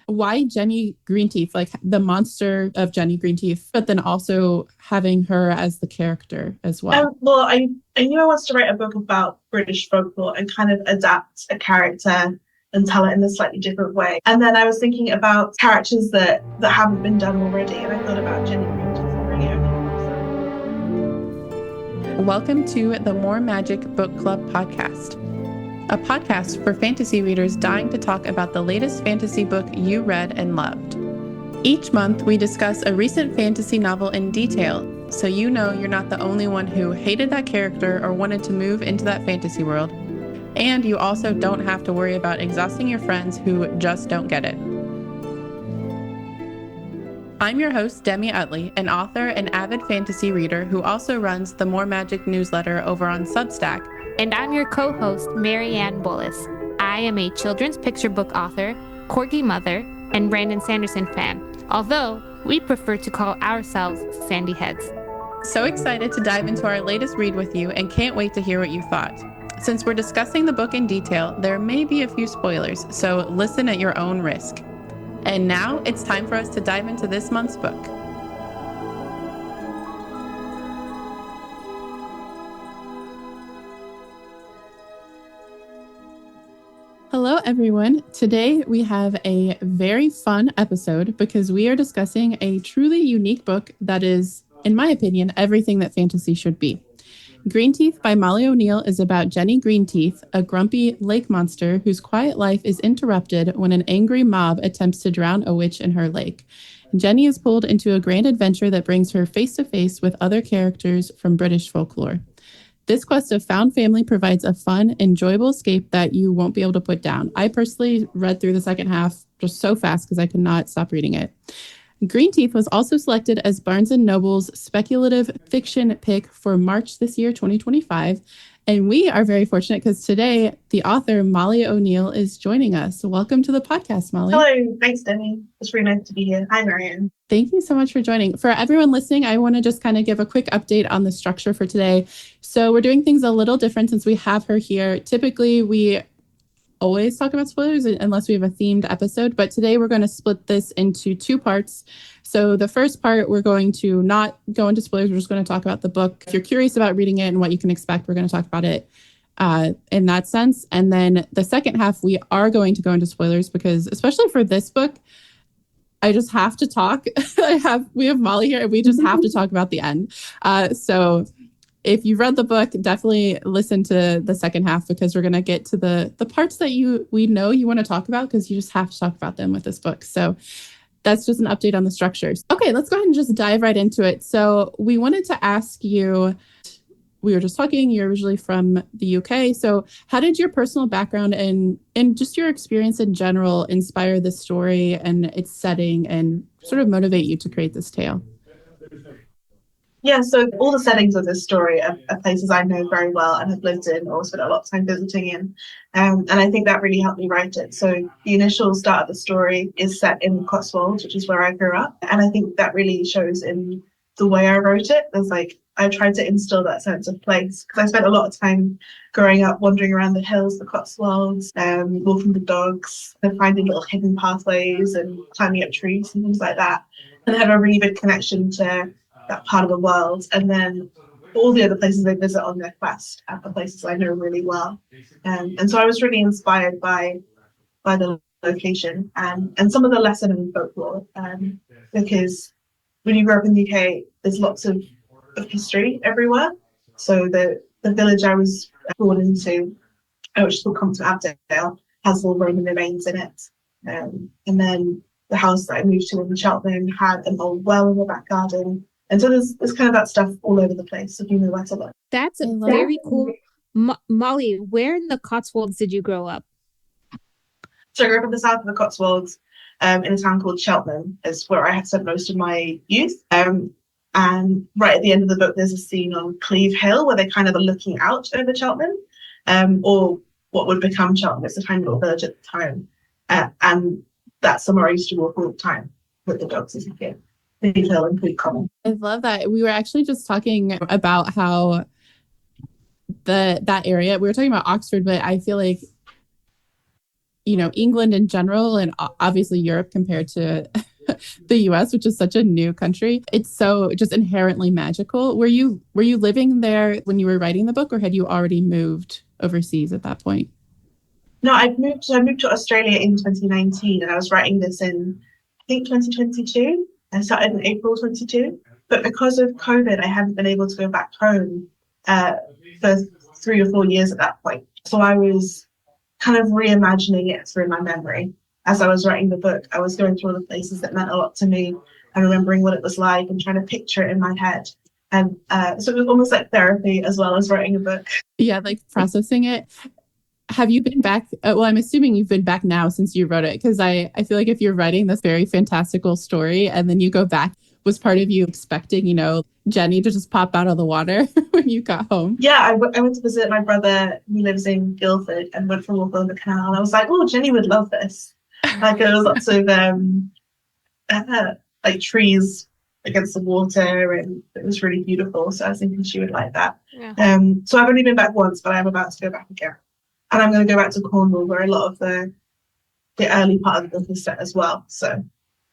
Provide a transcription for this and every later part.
Why Jenny Greenteeth, like the monster of Jenny Greenteeth, but then also having her as the character as well? Well, I knew I wanted to write a book about British folklore and kind of adapt a character and tell it in a slightly different way. And then I was thinking about characters that haven't been done already, and I thought about Jenny Greenteeth and Marianne. Welcome to the More Magic Book Club podcast, a podcast for fantasy readers dying to talk about the latest fantasy book you read and loved. Each month, we discuss a recent fantasy novel in detail, so you know you're not the only one who hated that character or wanted to move into that fantasy world. And you also don't have to worry about exhausting your friends who just don't get it. I'm your host, Demi Utley, an author and avid fantasy reader who also runs the More Magic newsletter over on Substack. And I'm your co-host, Marianne Boules. I am a children's picture book author, Corgi mother, and Brandon Sanderson fan, although we prefer to call ourselves Sandy Heads. So excited to dive into our latest read with you and can't wait to hear what you thought. Since we're discussing the book in detail, there may be a few spoilers, so listen at your own risk. And now it's time for us to dive into this month's book. Hello, everyone. Today we have a very fun episode because we are discussing a truly unique book that is, in my opinion, everything that fantasy should be. Greenteeth by Molly O'Neill is about Jenny Greenteeth, a grumpy lake monster whose quiet life is interrupted when an angry mob attempts to drown a witch in her lake. Jenny is pulled into a grand adventure that brings her face to face with other characters from British folklore. This quest of found family provides a fun, enjoyable escape that you won't be able to put down. I personally read through the second half just so fast because I could not stop reading it. Greenteeth was also selected as Barnes & Noble's speculative fiction pick for March this year, 2025. And we are very fortunate because today the author, Molly O'Neill, is joining us. Welcome to the podcast, Molly. Hello, thanks, Demi. It's really nice to be here. Hi, Marianne. Thank you so much for joining. For everyone listening, I want to just kind of give a quick update on the structure for today. So we're doing things a little different since we have her here. Typically, we always talk about spoilers unless we have a themed episode, but today we're going to split this into two parts. So the first part, we're going to not go into spoilers. We're just going to talk about the book. If you're curious about reading it and what you can expect, we're going to talk about it in that sense. And then the second half, we are going to go into spoilers because especially for this book, I just have to talk. We have Molly here and we just have to talk about the end. So if you read the book, definitely listen to the second half because we're going to get to the parts that we know you want to talk about because you just have to talk about them with this book. So that's just an update on the structures. Okay, let's go ahead and just dive right into it. So we wanted to ask you, we were just talking, you're originally from the UK. So how did your personal background and just your experience in general inspire this story and its setting and sort of motivate you to create this tale? Yeah, so all the settings of this story are places I know very well and have lived in or spent a lot of time visiting in. And I think that really helped me write it. So the initial start of the story is set in the Cotswolds, which is where I grew up. And I think that really shows in the way I wrote it. I tried to instill that sense of place because I spent a lot of time growing up wandering around the hills, the Cotswolds, walking the dogs and finding little hidden pathways and climbing up trees and things like that. And I have a really big connection to that part of the world, and then all the other places they visit on their quest are the places I know really well. And so I was really inspired by the location and some of the lesser known folklore, because when you grow up in the UK, there's lots of history everywhere. So the village I was born into, which is called Compton Abdale, has all Roman remains in it. And then the house that I moved to in Cheltenham had an old well in the back garden. And so there's kind of that stuff all over the place if you know where to look. That's very cool. Molly, where in the Cotswolds did you grow up? So I grew up in the south of the Cotswolds, in a town called Cheltenham, is where I had spent most of my youth. And right at the end of the book, there's a scene on Cleve Hill where they kind of are looking out over Cheltenham, or what would become Cheltenham. It's a tiny little village at the time. And that's somewhere I used to walk all the time with the dogs as a kid. Hill and Cleve Common. I love that. We were actually just talking about how that area, we were talking about Oxford, but I feel like England in general, and obviously Europe compared to the US, which is such a new country. It's so just inherently magical. Were you living there when you were writing the book, or had you already moved overseas at that point? No, I moved to Australia in 2019, and I was writing this in, I think, 2022. I started in April 22. But because of COVID, I hadn't been able to go back home for 3 or 4 years at that point. So I was kind of reimagining it through my memory. As I was writing the book, I was going through all the places that meant a lot to me and remembering what it was like and trying to picture it in my head. And so it was almost like therapy as well as writing a book. Yeah, like processing it. Have you been back? Well, I'm assuming you've been back now since you wrote it, because I feel like if you're writing this very fantastical story and then you go back, was part of you expecting, Jenny to just pop out of the water when you got home? Yeah, I went to visit my brother who lives in Guildford and went for a walk on the canal. And I was like, oh, Jenny would love this. Like there was lots of like trees against the water, and it was really beautiful. So I was thinking she would like that. Yeah. So I've only been back once, but I'm about to go back again. And I'm going to go back to Cornwall, where a lot of the early part of the book is set as well. So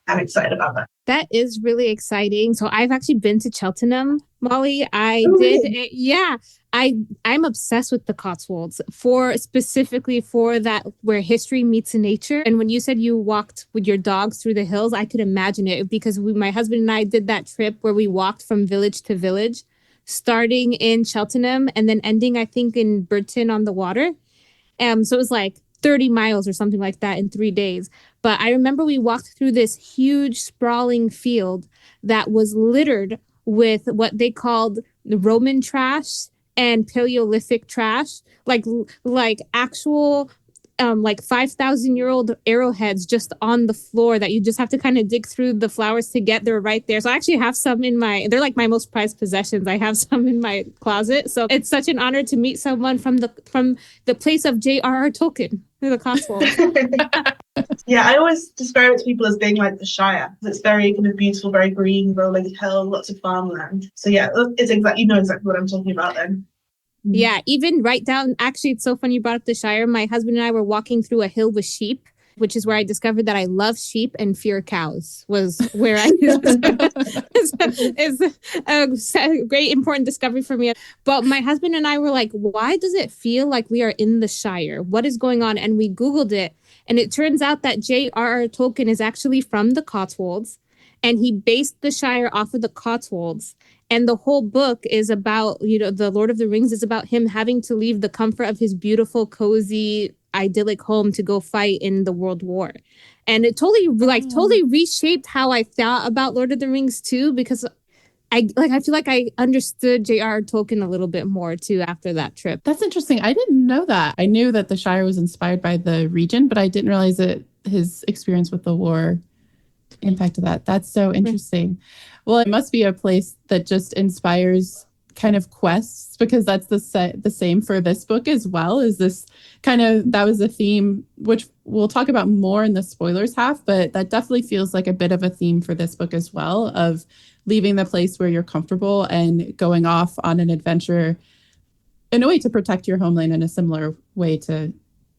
I'm excited about that. That is really exciting. So I've actually been to Cheltenham, Molly. Really? Yeah. I'm obsessed with the Cotswolds specifically for that, where history meets nature. And when you said you walked with your dogs through the hills, I could imagine it, because my husband and I did that trip where we walked from village to village, starting in Cheltenham and then ending, I think, in Burton on the Water. So it was like 30 miles or something like that in 3 days. But I remember we walked through this huge sprawling field that was littered with what they called the Roman trash and Paleolithic trash, like actual like 5,000-year-old arrowheads just on the floor that you just have to kind of dig through the flowers to get. They're right there. So I actually have some they're like my most prized possessions. I have some in my closet. So it's such an honor to meet someone from the place of J.R.R. Tolkien, the Cotswolds. Yeah, I always describe it to people as being like the Shire. It's very kind of beautiful, very green, rolling hill, lots of farmland. So yeah, it's exactly what I'm talking about then. Yeah, even right down. Actually, it's so funny you brought up the Shire. My husband and I were walking through a hill with sheep, which is where I discovered that I love sheep and fear cows. Was where I is a great important discovery for me. But my husband and I were like, why does it feel like we are in the Shire? What is going on? And we Googled it, and it turns out that J.R.R. Tolkien is actually from the Cotswolds, and he based the Shire off of the Cotswolds. And the whole book is about, the Lord of the Rings is about him having to leave the comfort of his beautiful, cozy, idyllic home to go fight in the World War. And it totally reshaped how I thought about Lord of the Rings too, because I feel like I understood J.R.R. Tolkien a little bit more too after that trip. That's interesting. I didn't know that. I knew that the Shire was inspired by the region, but I didn't realize that his experience with the war impacted that. That's so interesting. Well, it must be a place that just inspires kind of quests, because that's the same for this book as well. Is this that was a theme, which we'll talk about more in the spoilers half, but that definitely feels like a bit of a theme for this book as well, of leaving the place where you're comfortable and going off on an adventure in a way to protect your homeland in a similar way to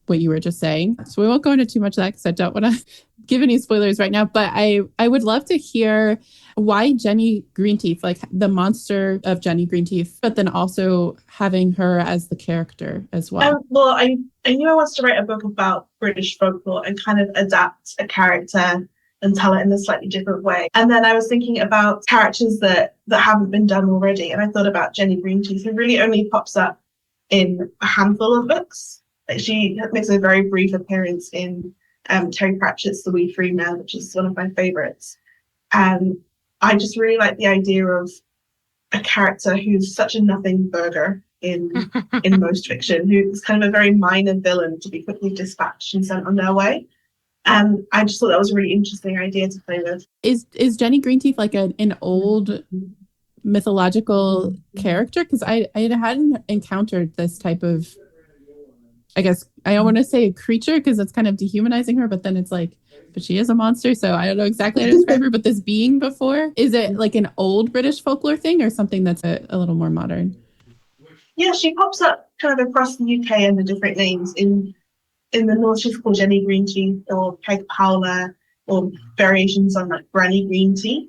what you were just saying. So we won't go into too much of that because I don't want to give any spoilers right now, but I would love to hear why Jenny Greenteeth, like the monster of Jenny Greenteeth, but then also having her as the character as well. Well, I knew I wanted to write a book about British folklore and kind of adapt a character and tell it in a slightly different way. And then I was thinking about characters that haven't been done already. And I thought about Jenny Greenteeth, who really only pops up in a handful of books. Like she makes a very brief appearance in Terry Pratchett's The Wee Free Man, which is one of my favorites. And I just really like the idea of a character who's such a nothing burger in most fiction, who's kind of a very minor villain to be quickly dispatched and sent on their way. And I just thought that was a really interesting idea to play with. Is Jenny Greenteeth like an old mythological character? Because I hadn't encountered this type of, I guess, I don't want to say a creature because that's kind of dehumanizing her, but then it's like, but she is a monster, so I don't know exactly how to describe her, but this being before, is it like an old British folklore thing or something that's a little more modern? Yeah, she pops up kind of across the UK under different names in in the north she's called Jenny Greenteeth or Peg Powler or variations on like Granny Greenteeth.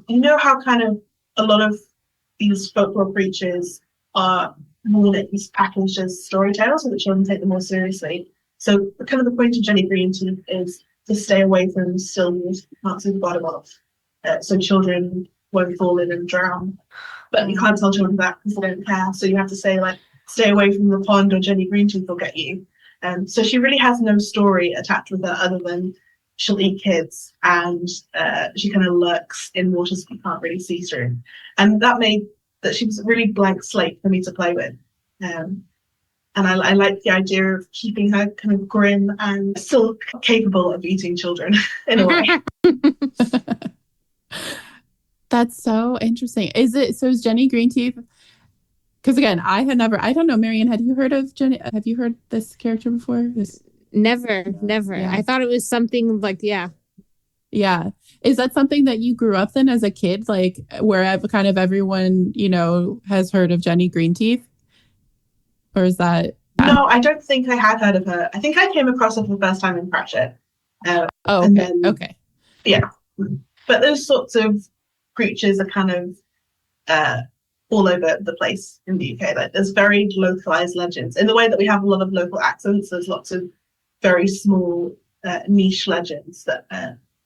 You know how kind of a lot of these folklore creatures are more at least packaged as storytales so that children take them more seriously. So kind of the point of Jenny Greenteeth is to stay away from still waters, not to the bottom of, so children won't fall in and drown. But you can't tell children that because they don't care. So you have to say like, stay away from the pond or Jenny Greenteeth will get you. So she really has no story attached with her other than she'll eat kids and she kind of lurks in waters you can't really see through. And that made that she was a really blank slate for me to play with. And I like the idea of keeping her kind of grim and still capable of eating children in a way. That's so interesting. Is Jenny Greenteeth? Because again, I don't know, Marianne, have you heard of Jenny? Have you heard this character before? Never. Yeah. I thought it was something like, yeah. Yeah. Is that something that you grew up in as a kid? Like where kind of everyone, you know, has heard of Jenny Greenteeth? Or is that... No, I don't think I had heard of her. I think I came across her for the first time in Pratchett. Okay. Yeah. But those sorts of creatures are kind of all over the place in the UK. Like there's very localized legends. In the way that we have a lot of local accents, there's lots of very small niche legends that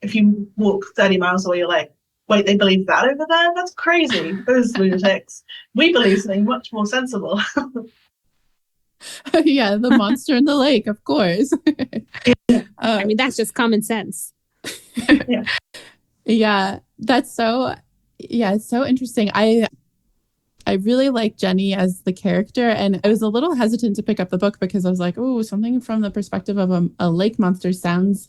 if you walk 30 miles away, you're like, wait, they believe that over there? That's crazy. Those lunatics. We believe something much more sensible. Yeah, the monster in the lake, of course. I mean, that's just common sense. Yeah, that's so interesting. I really like Jenny as the character, and I was a little hesitant to pick up the book because I was like, oh, something from the perspective of a lake monster sounds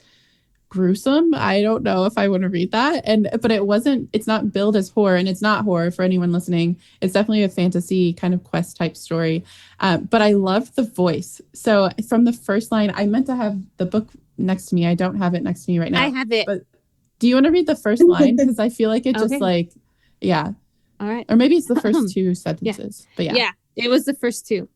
gruesome. I don't know if I want to read that. But it's not billed as horror, and it's not horror for anyone listening. It's definitely a fantasy kind of quest type story. But I loved the voice. So from the first line, I meant to have the book next to me. I don't have it next to me right now. I have it. But do you want to read the first line? Because I feel like it just like, yeah. All right. Or maybe it's the first two sentences. Yeah. But yeah. Yeah, it was the first two.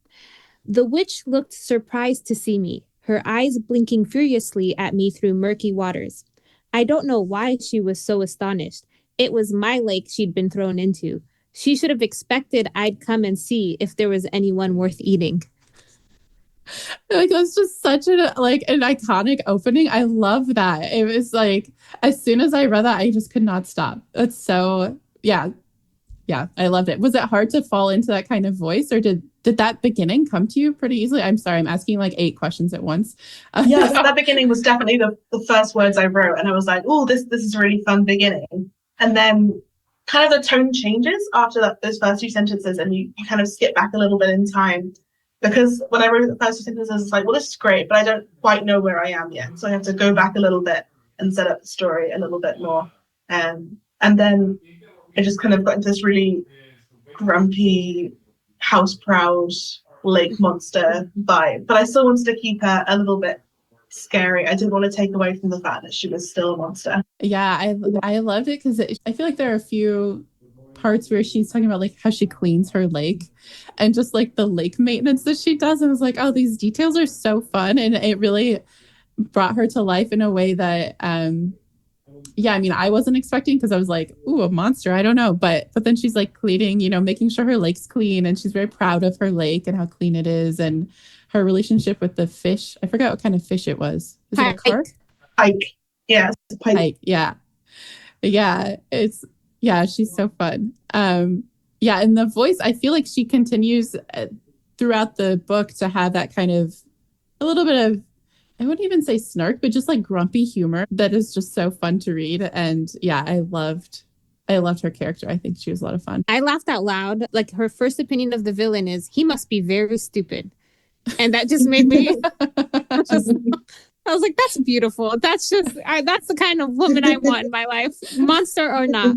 The witch looked surprised to see me, her eyes blinking furiously at me through murky waters. I don't know why she was so astonished. It was my lake she'd been thrown into. She should have expected I'd come and see if there was anyone worth eating. Like that's just such an iconic opening. I love that. It was like as soon as I read that, I just could not stop. That's so yeah, I loved it. Was it hard to fall into that kind of voice, or did that beginning come to you pretty easily? I'm sorry, I'm asking like 8 questions at once. Yeah, that beginning was definitely the first words I wrote, and I was like, oh, this is a really fun beginning. And then kind of the tone changes after those first 2 sentences, and you kind of skip back a little bit in time. Because when I wrote the first 2 sentences, it's like, well, this is great, but I don't quite know where I am yet. So I have to go back a little bit and set up the story a little bit more. And then I just kind of got into this really grumpy, house-proud lake monster vibe. But I still wanted to keep her a little bit scary. I didn't want to take away from the fact that she was still a monster. Yeah, I loved it because I feel like there are a few parts where she's talking about like how she cleans her lake and just like the lake maintenance that she does. I was like, oh, these details are so fun, and it really brought her to life in a way that I mean, I wasn't expecting, because I was like, ooh, a monster, I don't know, but then she's like cleaning, making sure her lake's clean, and she's very proud of her lake and how clean it is, and her relationship with the fish. I forgot what kind of fish it was. Is it a carp? Pike. Yeah, it's a pike. Yeah. She's so fun. And the voice, I feel like she continues throughout the book to have that kind of a little bit of, I wouldn't even say snark, but just like grumpy humor that is just so fun to read. And yeah, I loved her character. I think she was a lot of fun. I laughed out loud. Like her first opinion of the villain is he must be very stupid. And that just made me I was like, that's beautiful. That's just, that's the kind of woman I want in my life, monster or not.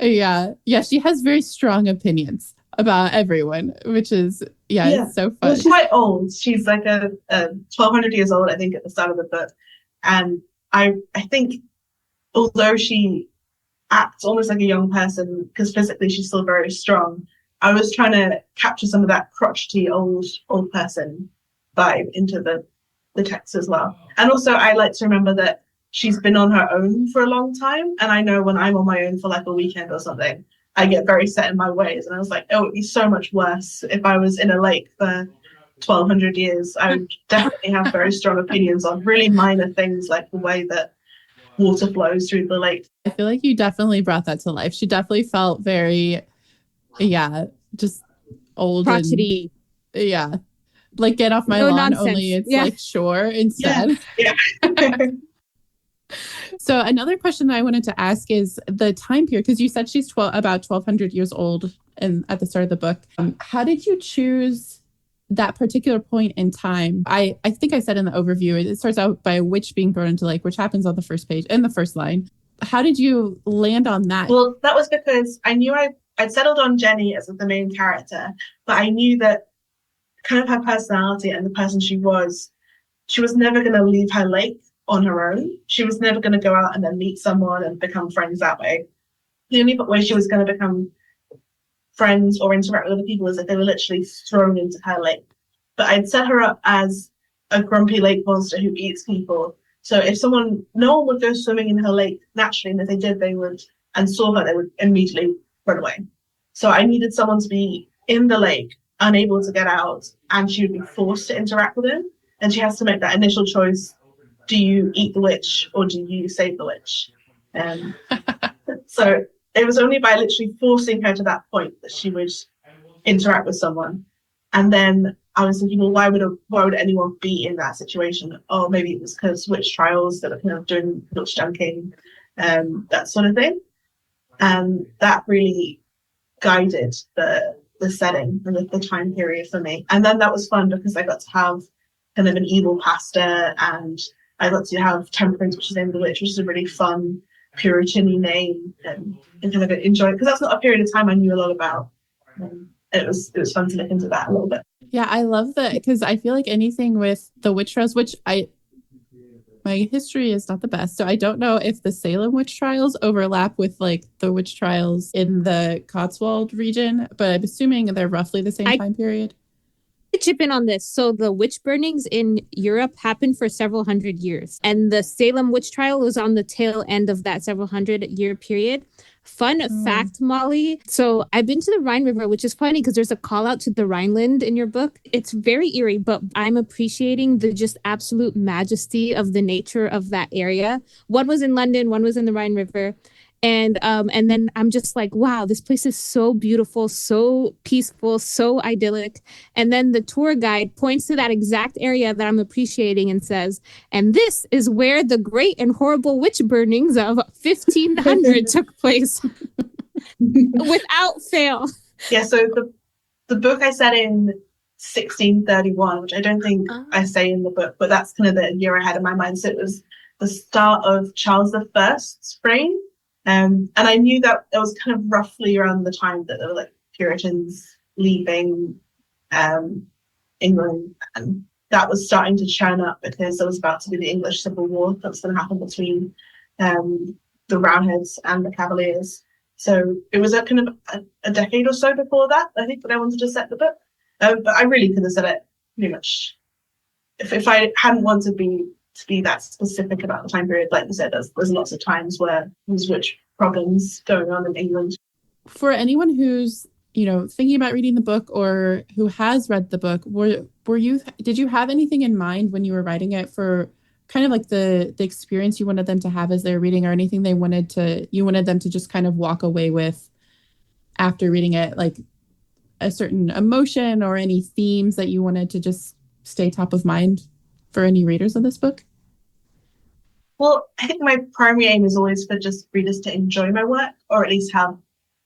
Yeah. She has very strong opinions about everyone, which is, it's so fun. Well, she's quite old. She's like a 1,200 years old, I think, at the start of the book. And I think, although she acts almost like a young person, because physically she's still very strong, I was trying to capture some of that crotchety old person vibe into the text as well. And also I like to remember that she's been on her own for a long time. And I know when I'm on my own for like a weekend or something, I get very set in my ways. And I was like, oh, it'd be so much worse if I was in a lake for 1,200 years. I would definitely have very strong opinions on really minor things like the way that water flows through the lake. I feel like you definitely brought that to life. She definitely felt very, just old crotchety. And like get off my lawn. Nonsense. Only it's like shore instead. Yeah. So another question that I wanted to ask is the time period, because you said she's about 1,200 years old and at the start of the book. How did you choose that particular point in time? I think I said in the overview, it starts out by a witch being thrown into lake, which happens on the first page in the first line. How did you land on that? Well, that was because I knew I'd settled on Jenny as the main character, but I knew that kind of her personality and the person she was never going to leave her lake on her own. She was never going to go out and then meet someone and become friends that way. The only way she was going to become friends or interact with other people is if they were literally thrown into her lake. But I'd set her up as a grumpy lake monster who eats people. So if no one would go swimming in her lake naturally, and if they did, they would immediately run away. So I needed someone to be in the lake, unable to get out, and she would be forced to interact with him. And she has to make that initial choice. Do you eat the witch or do you save the witch? So it was only by literally forcing her to that point that she would interact with someone. And then I was thinking, well, why would anyone be in that situation? Oh, maybe it was because witch trials that are kind of doing witch dunking, that sort of thing. And that really guided the setting and the time period for me. And then that was fun because I got to have kind of an evil pastor, and I got to have Temperance, which is the name of the witch, which is a really fun Puritan-y name, and kind of enjoy it because that's not a period of time I knew a lot about. It was fun to look into that a little bit. Yeah, I love that because I feel like anything with the witch trials, which my history is not the best, so I don't know if the Salem witch trials overlap with like the witch trials in the Cotswold region, but I'm assuming they're roughly the same time period. Chip in on this. So the witch burnings in Europe happened for several hundred years, and the Salem witch trial was on the tail end of that several 100-year period. Fun fact, Molly. So I've been to the Rhine River, which is funny because there's a call out to the Rhineland in your book. It's very eerie, but I'm appreciating the just absolute majesty of the nature of that area. One was in London, one was in the Rhine River. And then I'm just like, wow, this place is so beautiful, so peaceful, so idyllic. And then the tour guide points to that exact area that I'm appreciating and says, and this is where the great and horrible witch burnings of 1500 took place without fail. Yeah, so the book I set in 1631, which I don't think I say in the book, but that's kind of the year ahead of my mind. So it was the start of Charles I's reign. And I knew that it was kind of roughly around the time that there were like Puritans leaving England, and that was starting to churn up because there was about to be the English Civil War that was going to happen between the Roundheads and the Cavaliers. So it was a kind of a decade or so before that, I think, that I wanted to set the book. But I really could have said it pretty much if I hadn't wanted to be that specific about the time period. Like you said, there's lots of times where there's witch problems going on in England. For anyone who's thinking about reading the book or who has read the book, did you have anything in mind when you were writing it for kind of like the experience you wanted them to have as they're reading, or anything you wanted them to just kind of walk away with after reading it, like a certain emotion or any themes that you wanted to just stay top of mind for any readers of this book? Well, I think my primary aim is always for just readers to enjoy my work, or at least have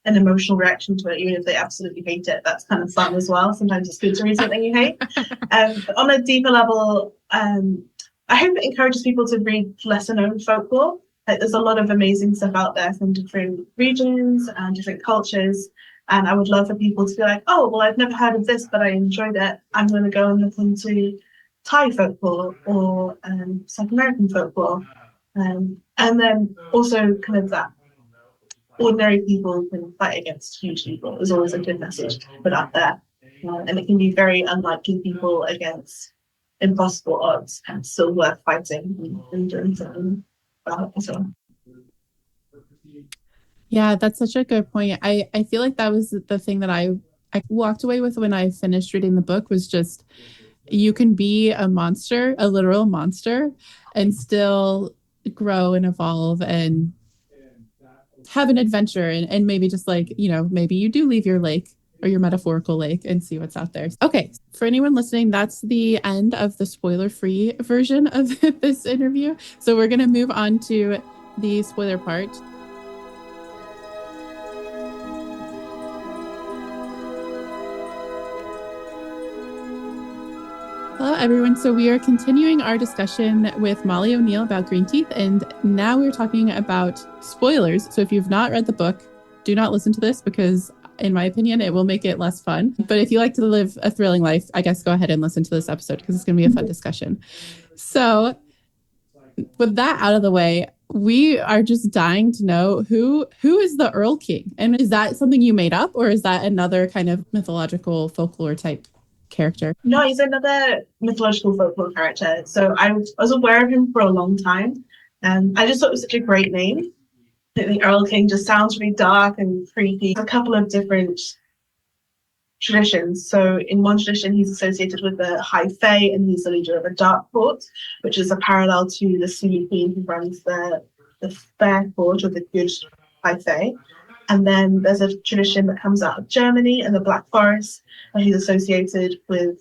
an emotional reaction to it, even if they absolutely hate it. That's kind of fun as well. Sometimes it's good to read something you hate. But on a deeper level, I hope it encourages people to read lesser known folklore. Like, there's a lot of amazing stuff out there from different regions and different cultures. And I would love for people to be like, oh, well, I've never heard of this, but I enjoyed it. I'm going to go and look into Thai folklore or South American folklore. And then also kind of that ordinary people can fight against huge people is always a good message to put out there. And it can be very unlikely people against impossible odds and still worth fighting and doing something about it. So. Yeah, that's such a good point. I feel like that was the thing that I walked away with when I finished reading the book, was just, you can be a monster, a literal monster, and still grow and evolve and have an adventure, and maybe just like, maybe you do leave your lake or your metaphorical lake and see what's out there. Okay, for anyone listening, that's the end of the spoiler-free version of this interview. So we're going to move on to the spoiler part. Hello, everyone. So we are continuing our discussion with Molly O'Neill about Greenteeth, and now we're talking about spoilers. So if you've not read the book, do not listen to this, because in my opinion, it will make it less fun. But if you like to live a thrilling life, I guess go ahead and listen to this episode, because it's going to be a fun discussion. So with that out of the way, we are just dying to know who is the Earl King? And is that something you made up, or is that another kind of mythological folklore type character? No, he's another mythological folklore character. So I was aware of him for a long time. I just thought it was such a great name. The Earl King just sounds really dark and creepy. A couple of different traditions. So in one tradition, he's associated with the High Fae, and he's the leader of a dark court, which is a parallel to the Sumi Queen, who runs the fair court, or the good High Fae. And then there's a tradition that comes out of Germany and the Black Forest, where he's associated with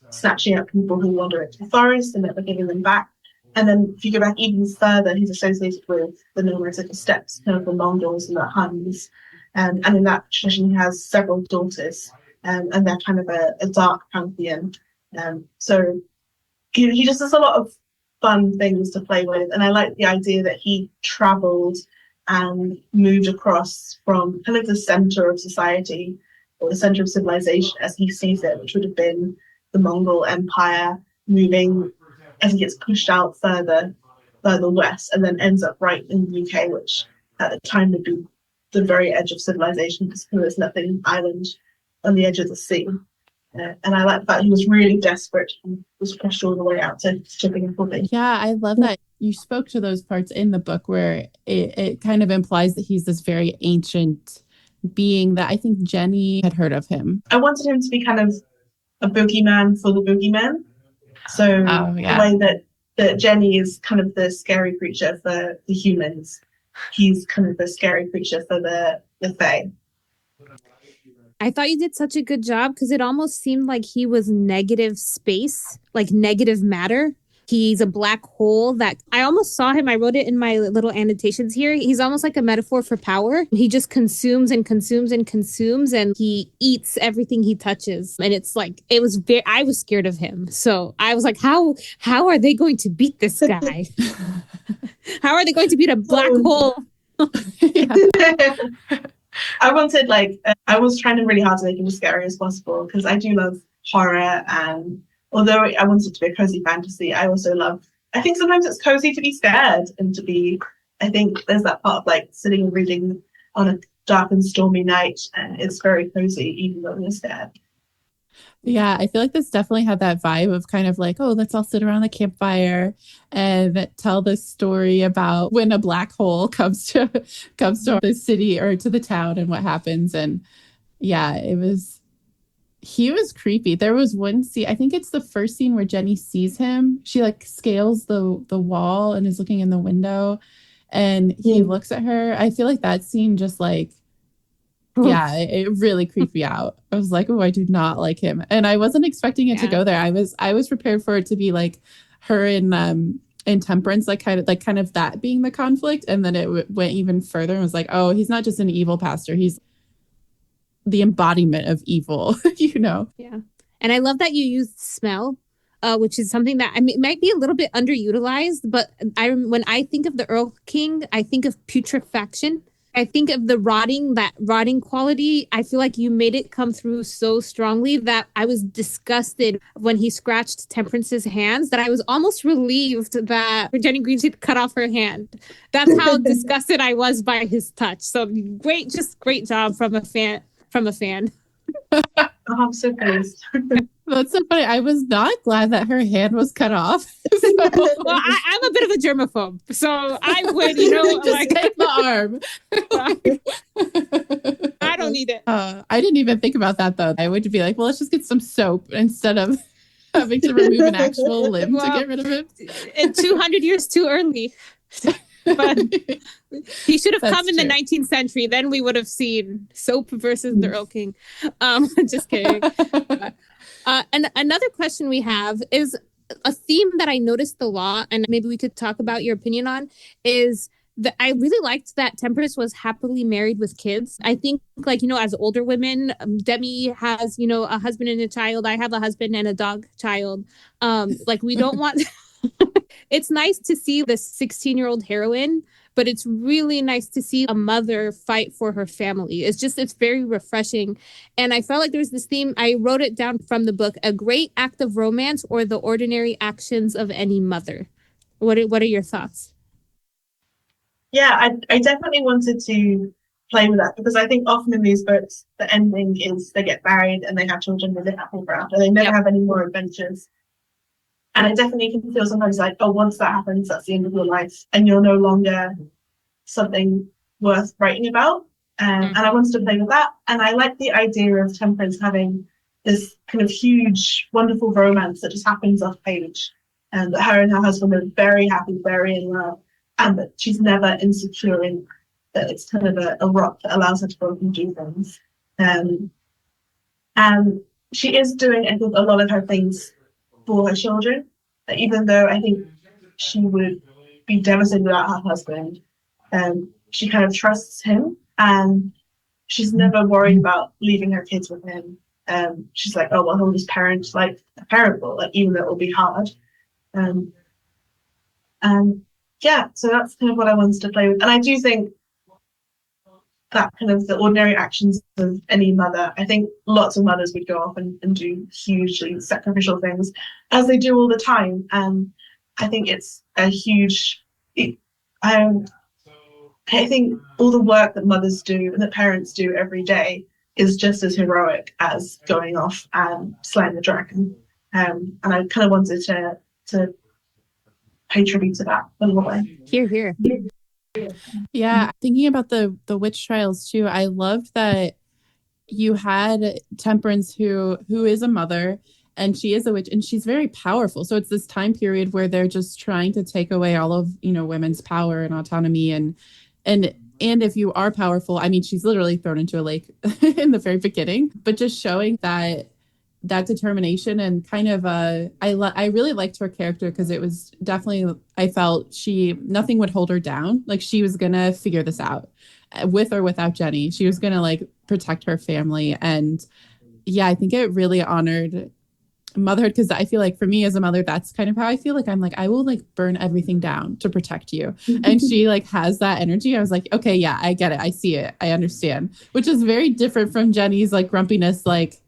snatching up people who wander into the forest and never giving them back. And then if you go back even further, he's associated with the Nomadic steppes, kind of the Mongols and the Huns. And in that tradition, he has several daughters, and they're kind of a dark pantheon. So he just has a lot of fun things to play with. And I like the idea that he traveled and moved across from kind of the center of society, or the center of civilization as he sees it, which would have been the Mongol Empire, moving as he gets pushed out further west, and then ends up right in the UK, which at the time would be the very edge of civilization, because there was nothing island on the edge of the sea. And I like the fact he was really desperate and was pushed all the way out to shipping and puppy. Yeah, I love that you spoke to those parts in the book where it kind of implies that he's this very ancient being, that I think Jenny had heard of him. I wanted him to be kind of a boogeyman for the boogeymen. So the way that Jenny is kind of the scary creature for the humans, he's kind of the scary creature for the Fae. I thought you did such a good job, because it almost seemed like he was negative space, like negative matter. He's a black hole that I almost saw him. I wrote it in my little annotations here. He's almost like a metaphor for power. He just consumes and consumes and consumes, and he eats everything he touches. And it's like, I was scared of him. So I was like, how are they going to beat this guy? How are they going to beat a black hole? I was trying really hard to make him as scary as possible, because I do love horror, and although I wanted it to be a cozy fantasy, I think sometimes it's cozy to be scared, and I think there's that part of like sitting and reading on a dark and stormy night, and it's very cozy even though you're scared. Yeah, I feel like this definitely had that vibe of kind of like, oh, let's all sit around the campfire and tell this story about when a black hole comes to the city or to the town and what happens. And yeah, he was creepy. There was one scene, I think it's the first scene, where Jenny sees him. She like scales the wall and is looking in the window, and he looks at her. I feel like that scene just like, yeah, it really creeped me out. I was like, oh, I do not like him. And I wasn't expecting it to go there. I was prepared for it to be like her in Temperance, like kind of that being the conflict. And then it went even further and was like, oh, he's not just an evil pastor. He's the embodiment of evil, Yeah. And I love that you used smell, which is something that it might be a little bit underutilized. But when I think of the Earl King, I think of putrefaction. I think of the rotting quality. I feel like you made it come through so strongly that I was disgusted when he scratched Temperance's hands, that I was almost relieved that Jenny Greenteeth cut off her hand. That's how disgusted I was by his touch. So great job from a fan. Oh, I'm so pleased. That's so funny. I was not glad that her hand was cut off. So, Well, I'm a bit of a germaphobe, so I would, just like, take the arm. I don't need it. I didn't even think about that though. I would be like, well, let's just get some soap instead of having to remove an actual limb to get rid of it. In 200 years too early. But he should have That's come in the true. 19th century. Then we would have seen soap versus the Earl King. Just kidding. And another question we have is a theme that I noticed a lot, and maybe we could talk about your opinion on, is that I really liked that Temperance was happily married with kids. I think, like, as older women, Demi has, a husband and a child. I have a husband and a dog child. Like, we don't want... It's nice to see this 16-year-old heroine, but it's really nice to see a mother fight for her family. It's very refreshing. And I felt like there was this theme. I wrote it down from the book, a great act of romance or the ordinary actions of any mother. What are your thoughts? Yeah, I definitely wanted to play with that because I think often in these books, the ending is they get married and they have children and they live happily ever after. They never have any more adventures. And it definitely can feel sometimes like, oh, once that happens, that's the end of your life and you're no longer something worth writing about. And I wanted to play with that. And I like the idea of Temperance having this kind of huge, wonderful romance that just happens off page. And that her and her husband are very happy, very in love. And that she's never insecure in that it's kind of a rock that allows her to go and do things. And she is doing, I think, a lot of her things for her children. Even though I think she would be devastated without her husband, she kind of trusts him and she's never worried about leaving her kids with him. She's like, oh, well, he'll just parent like a parent will, like, even though it will be hard. Yeah, so that's kind of what I wanted to play with. And I do think that kind of the ordinary actions of any mother, I think lots of mothers would go off and do hugely sacrificial things, as they do all the time. And I think it's a huge... I think all the work that mothers do and that parents do every day is just as heroic as going off and slaying the dragon. And I kind of wanted to pay tribute to that in a way. Hear, hear. Yeah, thinking about the witch trials too, I loved that you had Temperance who is a mother and she is a witch and she's very powerful. So it's this time period where they're just trying to take away all of, women's power and autonomy and if you are powerful, I mean, she's literally thrown into a lake in the very beginning, but just showing that determination and kind of I really liked her character because it was definitely, I felt nothing would hold her down. Like she was gonna figure this out with or without Jenny. She was gonna like protect her family. And yeah, I think it really honored motherhood because I feel like for me as a mother, that's kind of how I feel. Like I'm like, I will like burn everything down to protect you. And she like has that energy. I was like, okay, yeah, I get it. I see it. I understand, which is very different from Jenny's like grumpiness, like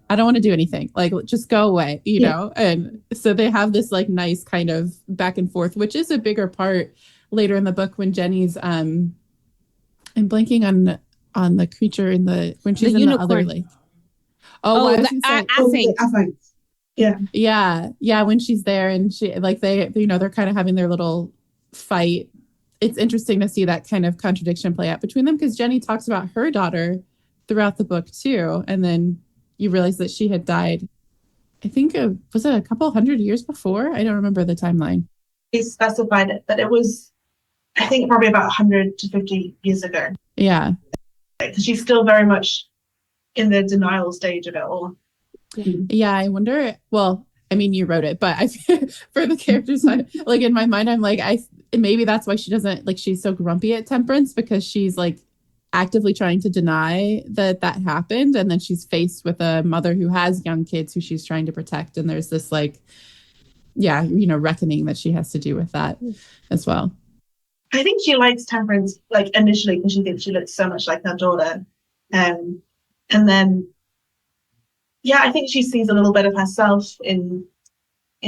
I don't want to do anything, like just go away, know. And so they have this like nice kind of back and forth, which is a bigger part later in the book when Jenny's I'm blanking on the creature when she's in the other lake. Yeah, when she's there and she like they're kind of having their little fight. It's interesting to see that kind of contradiction play out between them because Jenny talks about her daughter throughout the book too, and then you realize that she had died, I think, was it a couple hundred years before? I don't remember the timeline. He specified it, but it was, I think, probably about 100 to 50 years ago. Yeah. She's still very much in the denial stage of it all. Yeah, I wonder, well, I mean, you wrote it, but for the characters, like in my mind, I'm like, maybe that's why she doesn't, like, she's so grumpy at Temperance because she's like, actively trying to deny that happened, and then she's faced with a mother who has young kids who she's trying to protect, and there's this like reckoning that she has to do with that as well. I think she likes Temperance like initially because she thinks she looks so much like her daughter, and then I think she sees a little bit of herself in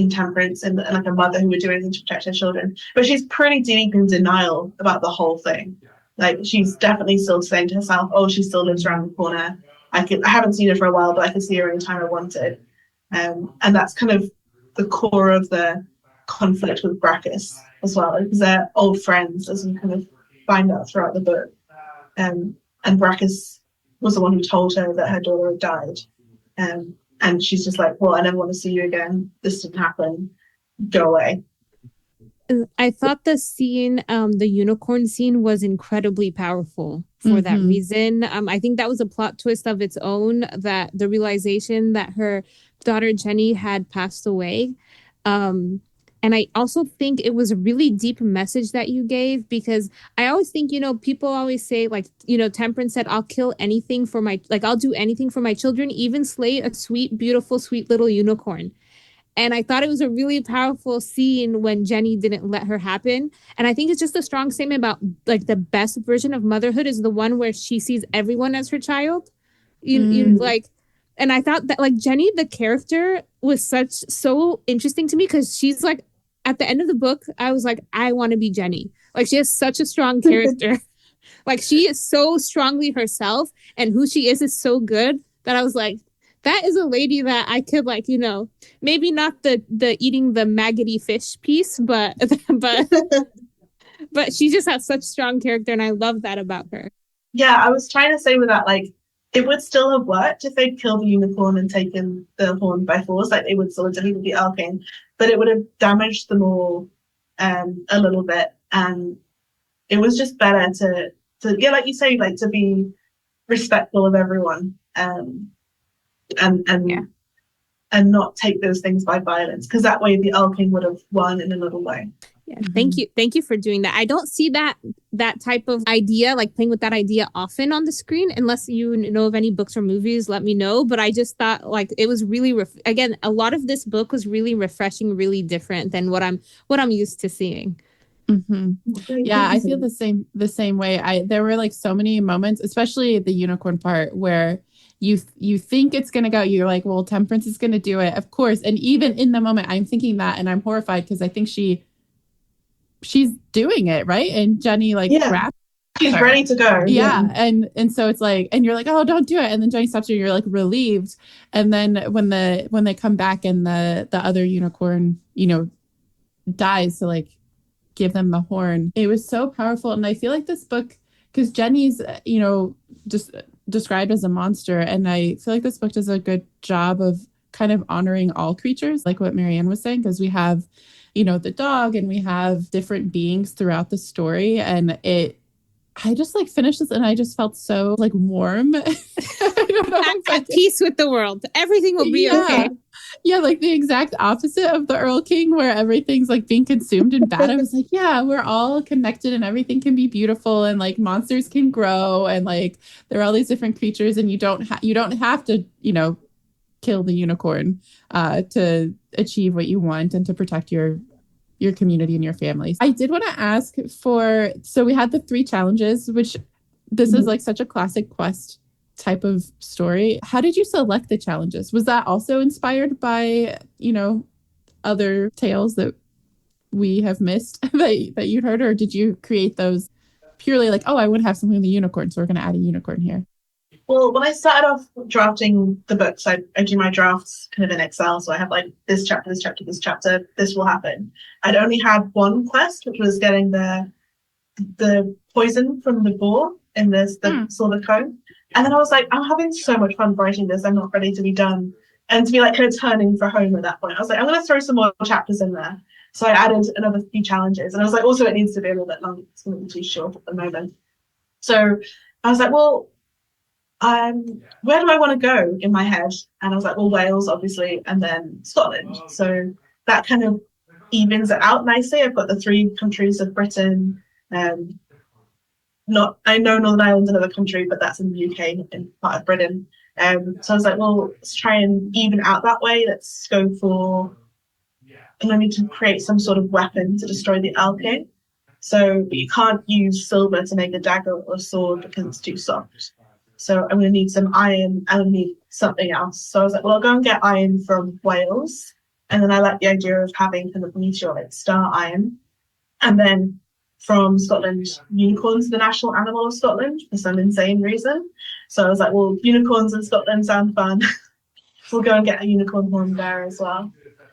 Temperance and like a mother who would do anything to protect her children, but she's pretty deep in denial about the whole thing. Like she's definitely still saying to herself, oh, she still lives around the corner. I haven't seen her for a while, but I could see her anytime I wanted. And that's kind of the core of the conflict with Brachus as well, because they're old friends, as you kind of find out throughout the book. And Brachus was the one who told her that her daughter had died. And she's just like, well, I never want to see you again. This didn't happen. Go away. I thought the scene, the unicorn scene, was incredibly powerful for that reason. I think that was a plot twist of its own, that the realization that her daughter Jenny had passed away. And I also think it was a really deep message that you gave, because I always think, people always say, like, Temperance said, I'll kill anything for I'll do anything for my children, even slay a sweet, beautiful, sweet little unicorn. And I thought it was a really powerful scene when Jenny didn't let her happen. And I think it's just a strong statement about, like, the best version of motherhood is the one where she sees everyone as her child. And I thought that, like, Jenny, the character, was so interesting to me, because she's like, at the end of the book, I was like, I want to be Jenny. Like, she has such a strong character. Like, she is so strongly herself, and who she is so good that I was like, that is a lady that I could, like, maybe not the eating the maggoty fish piece, but but she just has such strong character, and I love that about her. Yeah, I was trying to say with that, like, it would still have worked if they'd killed the unicorn and taken the horn by force. Like, they would still have deleted the arcane, but it would have damaged them all a little bit. And it was just better to yeah, like you say, like, to be respectful of everyone. And not take those things by violence, because that way the Alking would have won in a little way. Yeah, thank you for doing that. I don't see that type of idea, like playing with that idea, often on the screen, unless you know of any books or movies. Let me know. But I just thought, like, it was really again, a lot of this book was really refreshing, really different than what I'm used to seeing. Yeah, I feel the same way. There were, like, so many moments, especially the unicorn part, where you think it's going to go. You're like, well, Temperance is going to do it, of course. And even in the moment, I'm thinking that, and I'm horrified, because I think she's doing it, right? And Jenny, like, grabs she's her. ready to go. Yeah. And so it's like, and you're like, oh, don't do it. And then Jenny stops you, and you're like relieved. And then when they come back and the other unicorn, dies to, like, give them the horn, it was so powerful. And I feel like this book, because Jenny's, just described as a monster, and I feel like this book does a good job of kind of honoring all creatures, like what Marianne was saying, because we have, the dog, and we have different beings throughout the story. And I just, like, finished this, and I just felt so, like, warm. I don't know, at peace with the world. Everything will be okay. Yeah, like the exact opposite of the Earl King, where everything's, like, being consumed and bad. I was like, yeah, we're all connected, and everything can be beautiful, and, like, monsters can grow, and, like, there are all these different creatures, and you don't have to, kill the unicorn to achieve what you want and to protect your community and your families. I did want to ask so we had the 3 challenges, which this is, like, such a classic Quest type of story. How did you select the challenges? Was that also inspired by, other tales that we have missed that you'd heard, or did you create those purely like, oh, I would have something with a unicorn, so we're going to add a unicorn here? Well, when I started off drafting the books, I do my drafts kind of in Excel. So I have, like, this chapter, this will happen. I'd only had one quest, which was getting the poison from the boar in the silver cone. And then I was like, I'm having so much fun writing this. I'm not ready to be done. And to be, like, kind of turning for home at that point, I was like, I'm going to throw some more chapters in there. So I added another few challenges. And I was like, also, it needs to be a little bit long. It's going to be too short at the moment. So I was like, well, where do I want to go in my head? And I was like, well, Wales, obviously, and then Scotland. So that kind of evens it out nicely. I've got the 3 countries of Britain. I know Northern Ireland's another country, but that's in the UK and part of Britain. So I was like, well, let's try and even out that way. Let's go for, and I need to create some sort of weapon to destroy the Alkane. So you can't use silver to make a dagger or a sword because it's too soft. So I'm going to need some iron, and I need something else. So I was like, well, I'll go and get iron from Wales. And then I like the idea of having kind of meteorite star iron. And then from Scotland, unicorns, the national animal of Scotland, for some insane reason. So I was like, well, unicorns in Scotland sound fun. We'll go and get a unicorn horn there as well.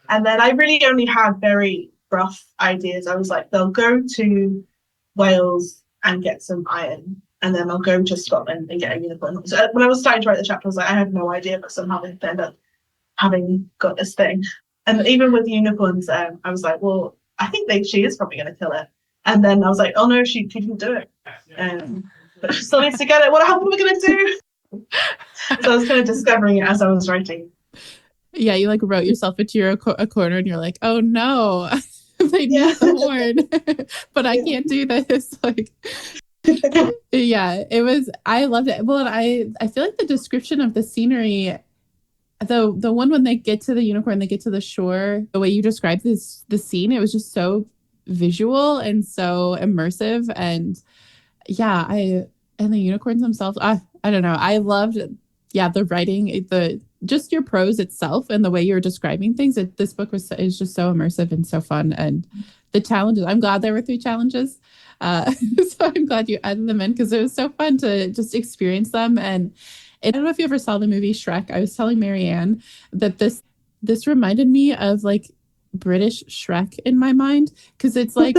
And then I really only had very rough ideas. I was like, they'll go to Wales and get some iron, and then I'll go to Scotland and get a unicorn. So when I was starting to write the chapter, I was like, I have no idea, but somehow they end up having got this thing. And even with unicorns, I was like, well, I think she is probably going to kill it. And then I was like, oh no, she didn't do it. But she still needs to get it. What are we going to do? So I was kind of discovering it as I was writing. Yeah, you like wrote yourself into a corner and you're like, oh no, they need the horn, but I can't do this. Like, yeah, I loved it. Well, I feel like the description of the scenery, the one when they get to the unicorn, they get to the shore, the way you described the scene, it was just so visual and so immersive. And yeah, and the unicorns themselves, I don't know. I loved, the writing, just your prose itself and the way you're describing things. This book is just so immersive and so fun. And the challenges, I'm glad there were 3 challenges. So I'm glad you added them in because it was so fun to just experience them. And I don't know if you ever saw the movie Shrek. I was telling Marianne that this reminded me of like British Shrek in my mind, because it's like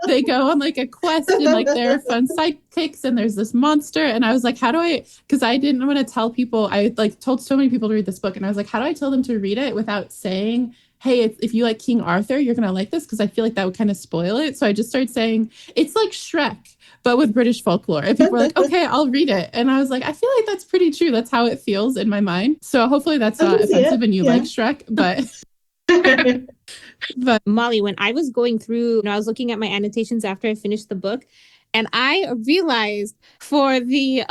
they go on like a quest and like there are fun sidekicks and there's this monster, and I was like, how do I, because I didn't want to tell people, I like told so many people to read this book, and I was like, how do I tell them to read it without saying, hey, if you like King Arthur, you're gonna like this, because I feel like that would kind of spoil it. So I just started saying it's like Shrek but with British folklore, and people were like, okay, I'll read it. And I was like, I feel like that's pretty true. That's how it feels in my mind. So hopefully that's not offensive and you like Shrek, but But Molly, when I was going through, I was looking at my annotations after I finished the book, and I realized for the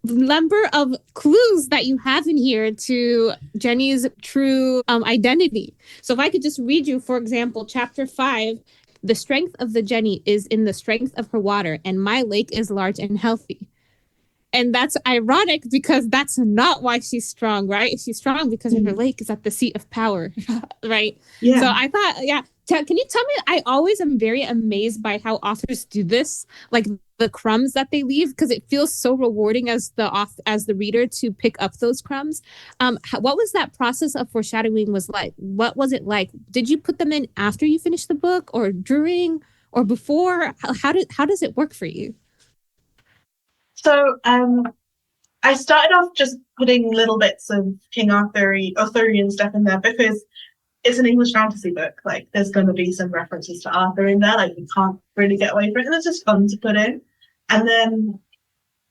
number of clues that you have in here to Jenny's true identity. So if I could just read you, for example, chapter 5, the strength of the Jenny is in the strength of her water, and my lake is large and healthy. And that's ironic because that's not why she's strong, right? She's strong because her lake is at the seat of power, right? Yeah. So I thought, can you tell me, I always am very amazed by how authors do this, like the crumbs that they leave, because it feels so rewarding as the reader to pick up those crumbs. What was that process of foreshadowing was like? What was it like? Did you put them in after you finished the book or during or before? How does it work for you? So I started off just putting little bits of King Arthurian stuff in there because it's an English fantasy book. Like there's going to be some references to Arthur in there. Like you can't really get away from it. And it's just fun to put in. And then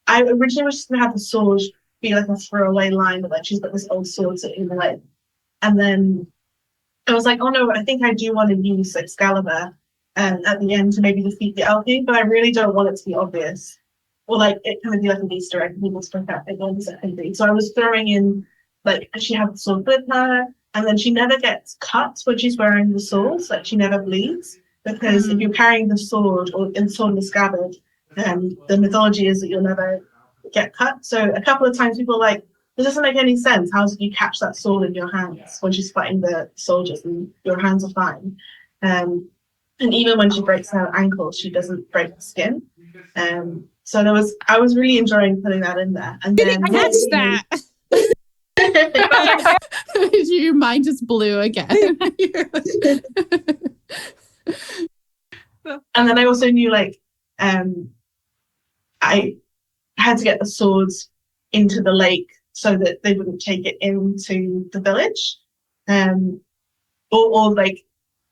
I originally was just going to have the sword be like a throwaway line, but like she's got this old sword sitting in the lake. And then I was like, oh no, I think I do want to use Excalibur at the end to maybe defeat the elf king, but I really don't want it to be obvious. Or like it kind of be like an Easter egg, people spoke out it. So I was throwing in like she had the sword with her, and then she never gets cut when she's wearing the sword, like she never bleeds. Because if you're carrying the sword or in the sword in the scabbard, the mythology is that you'll never get cut. So a couple of times people are like, this doesn't make any sense. How do you catch that sword in your hands when she's fighting the soldiers and your hands are fine? And even when she breaks her ankle, she doesn't break the skin. So I was really enjoying putting that in there. And then catch that. Your mind just blew again. And then I also knew like I had to get the swords into the lake so that they wouldn't take it into the village. Or like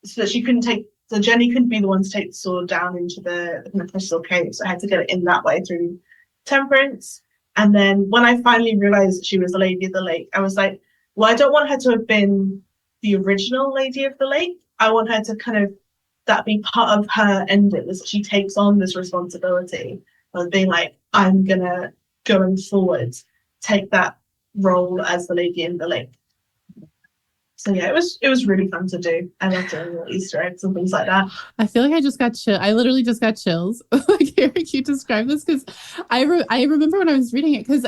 so that she couldn't take. So Jenny couldn't be the one to take the sword down into the crystal cave, so I had to get it in that way through Temperance. And then when I finally realized she was the Lady of the Lake, I was like, well, I don't want her to have been the original Lady of the Lake. I want her to kind of, that be part of her ending, that she takes on this responsibility of being like, I'm gonna, going forward, take that role as the Lady in the Lake. So yeah, it was really fun to do. I love doing little Easter eggs and things like that. I feel like I just got I literally just got chills. Like hearing you describe this, because I remember when I was reading it, because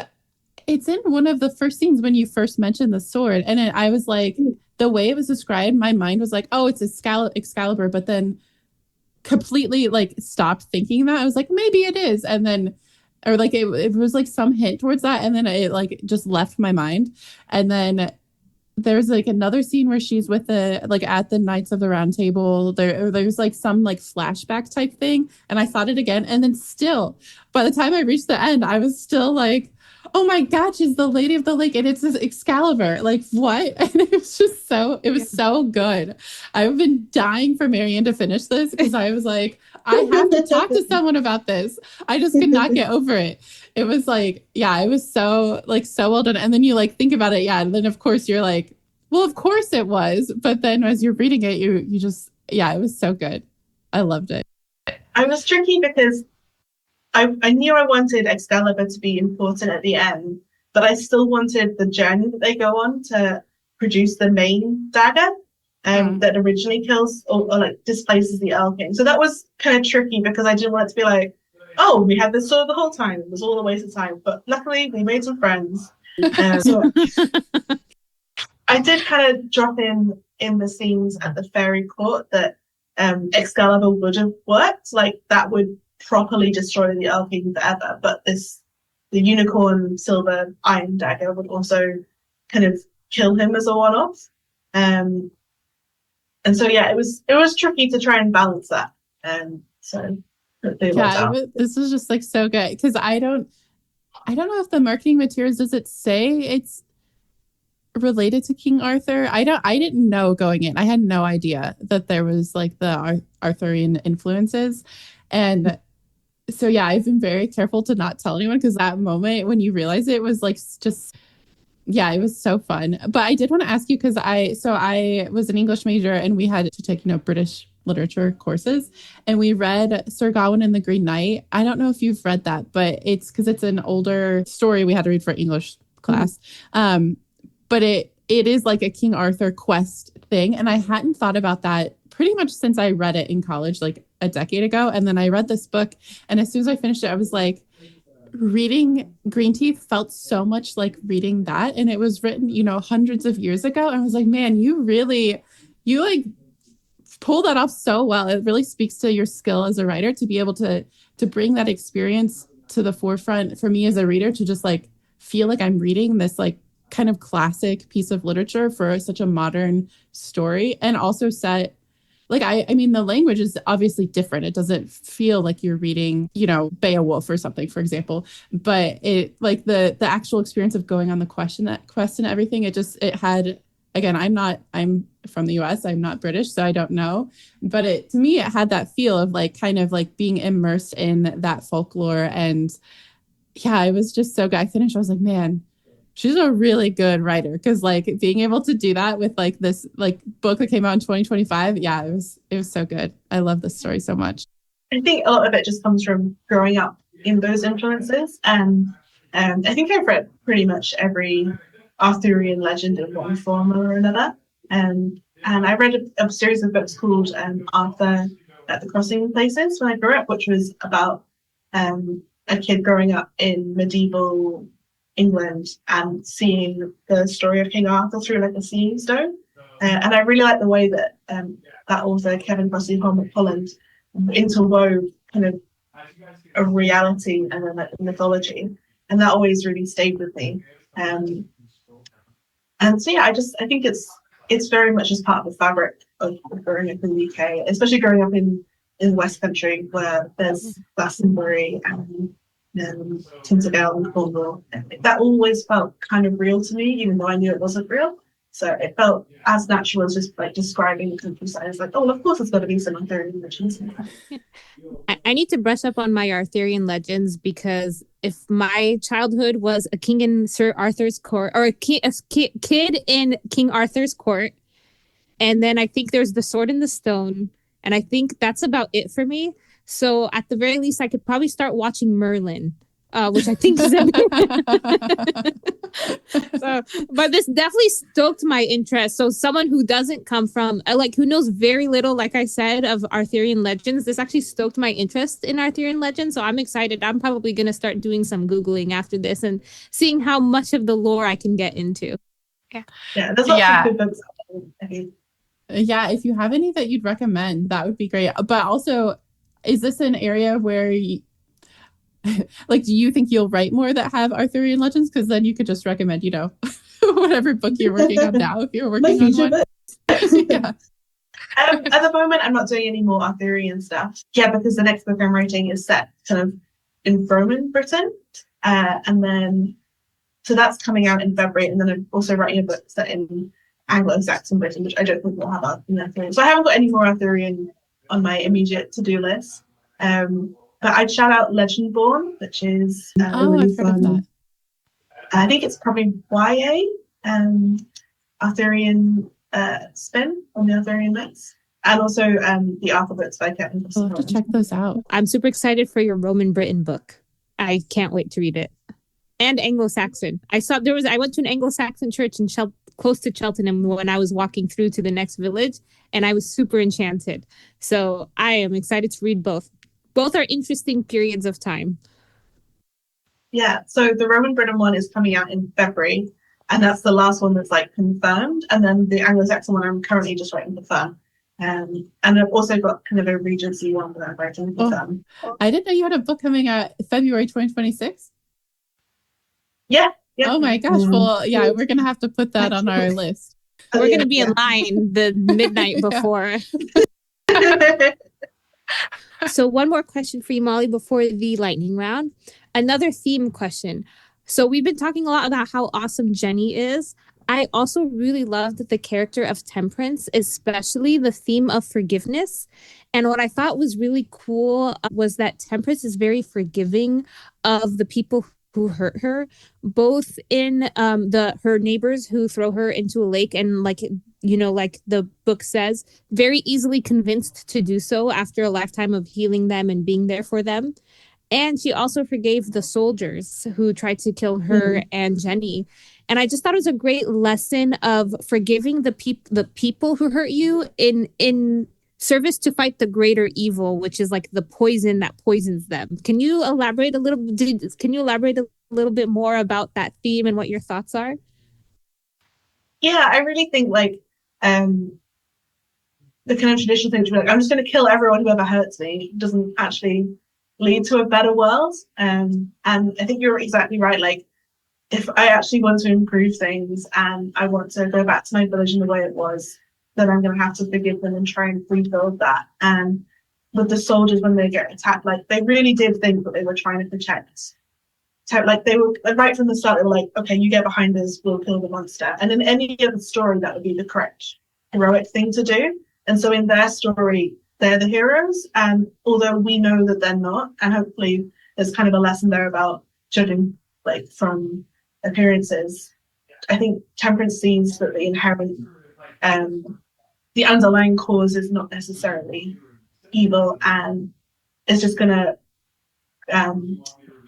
it's in one of the first scenes when you first mentioned the sword, and I was like, the way it was described, my mind was like, oh, it's Excalibur, but then completely like stopped thinking that. I was like, maybe it is, and then or like it was like some hint towards that, and then it like just left my mind. And then there's like another scene where she's with the like at the Knights of the Round Table. There's like some like flashback type thing, and I thought it again, and then still by the time I reached the end, I was still like, oh my God, she's the Lady of the Lake, and it's this Excalibur. Like what? And it was just so good. I've been dying for Marianne to finish this because I was like, I have to talk to someone about this. I just could not get over it. It was like, yeah, it was so well done. And then you like think about it, yeah, and then of course you're like, well, of course it was. But then as you're reading it, you just, yeah, it was so good. I loved it. I was tricky because I knew I wanted Excalibur to be important at the end, but I still wanted the journey that they go on to produce the main dagger that originally kills or like displaces the Earl King. So that was kind of tricky because I didn't want it to be like, oh, we had this sword the whole time. It was all a waste of time. But luckily, we made some friends. So I did kind of drop in the scenes at the fairy court that Excalibur would have worked. Like that would properly destroy the Earl King forever. But the unicorn silver iron dagger would also kind of kill him as a one-off. And so yeah, it was tricky to try and balance that. So this is just like so good because I don't know if the marketing materials, does it say it's related to King Arthur? I didn't know going in. I had no idea that there was like the Arthurian influences. And so yeah, I've been very careful to not tell anyone because that moment when you realize it was like just, yeah, it was so fun. But I did want to ask you because I was an English major and we had to take, British literature courses, and we read Sir Gawain and the Green Knight. I don't know if you've read that, but it's because it's an older story we had to read for English class. But it is like a King Arthur quest thing. And I hadn't thought about that pretty much since I read it in college, like a decade ago. And then I read this book. And as soon as I finished it, I was like, reading Greenteeth felt so much like reading that. And it was written, hundreds of years ago. And I was like, man, you like pull that off so well. It really speaks to your skill as a writer to be able to bring that experience to the forefront for me as a reader, to just like feel like I'm reading this like kind of classic piece of literature for such a modern story, and also set like I mean the language is obviously different. It doesn't feel like you're reading Beowulf or something, for example, but it like the actual experience of going on the quest and everything, it had, again, I'm from the US, I'm not British, so I don't know, but to me it had that feel of like kind of like being immersed in that folklore. And yeah, it was just so good. I finished, I was like, man, she's a really good writer, because like being able to do that with like this like book that came out in 2025, yeah, it was so good. I love this story so much. I think a lot of it just comes from growing up in those influences, and I think I've read pretty much every Arthurian legend in one form or another, and I read a series of books called Arthur at the Crossing Places when I grew up, which was about a kid growing up in medieval England and seeing the story of King Arthur through like a seeing stone, and I really like the way that that author Kevin Crossley Holland interwove kind of a reality and then like mythology, and that always really stayed with me. And so yeah, I think it's very much as part of the fabric of growing up in the UK, especially growing up in the West Country where there's Glastonbury and Tintagel and Cornwall. That always felt kind of real to me, even though I knew it wasn't real. So it felt as natural as just like describing the countryside. It's like, oh, well, of course, it's got to be some Arthurian legends. I need to brush up on my Arthurian legends, because if my childhood was a king in Sir Arthur's court, or a kid in King Arthur's court, and then I think there's the Sword in the Stone, and I think that's about it for me. So at the very least, I could probably start watching Merlin, which I think is but this definitely stoked my interest. So someone who doesn't come from, who knows very little, like I said, of Arthurian legends, this actually stoked my interest in Arthurian legends. So I'm excited. I'm probably going to start doing some Googling after this and seeing how much of the lore I can get into. Yeah, there's lots of good books. Yeah, if you have any that you'd recommend, that would be great. But also, is this an area where like, do you think you'll write more that have Arthurian legends? Because then you could just recommend, whatever book you're working on now if you're working on one. Yeah. At the moment, I'm not doing any more Arthurian stuff. Yeah, because the next book I'm writing is set kind of in Roman Britain. And then, so that's coming out in February. And then I'm also writing a book set in Anglo-Saxon Britain, which I don't think will have Arthurian. So I haven't got any more Arthurian on my immediate to-do list. But I'd shout out Legendborn, which is really I've heard of that. I think it's probably YA, Arthurian spin on the Arthurian myths. And also the Arthur books by Kevin. I'll have to check those out. I'm super excited for your Roman Britain book. I can't wait to read it. And Anglo-Saxon. I went to an Anglo-Saxon church in close to Cheltenham when I was walking through to the next village, and I was super enchanted. So I am excited to read both. Both are interesting periods of time. Yeah, so the Roman Britain one is coming out in February, and that's the last one that's like confirmed. And then the Anglo-Saxon one I'm currently just writing for fun. And I've also got kind of a Regency one that I'm writing for fun. I didn't know you had a book coming out February 2026. Yeah. Oh my gosh. Well, yeah, we're going to have to put that on our list. We're going to be in line the midnight before. So one more question for you, Molly, before the lightning round. Another theme question. So we've been talking a lot about how awesome Jenny is. I also really loved the character of Temperance, especially the theme of forgiveness. And what I thought was really cool was that Temperance is very forgiving of the people who hurt her, both in her neighbors who throw her into a lake and like the book says, very easily convinced to do so after a lifetime of healing them and being there for them. And she also forgave the soldiers who tried to kill her and Jenny. And I just thought it was a great lesson of forgiving the people who hurt you in service to fight the greater evil, which is like the poison that poisons them. Can you elaborate a little bit more about that theme and what your thoughts are? Yeah, I really think like the kind of traditional thing to be like, I'm just going to kill everyone who ever hurts me doesn't actually lead to a better world. And I think you're exactly right. Like, if I actually want to improve things and I want to go back to my village in the way it was, then I'm going to have to forgive them and try and rebuild that. And with the soldiers, when they get attacked, like they really did think that they were trying to protect. Like they were right from the start, they were like, okay, you get behind us, we'll kill the monster. And in any other story, that would be the correct heroic thing to do. And so in their story, they're the heroes. And although we know that they're not, and hopefully there's kind of a lesson there about judging like from appearances, I think Temperance sees that the inherent, the underlying cause is not necessarily evil, and is just going to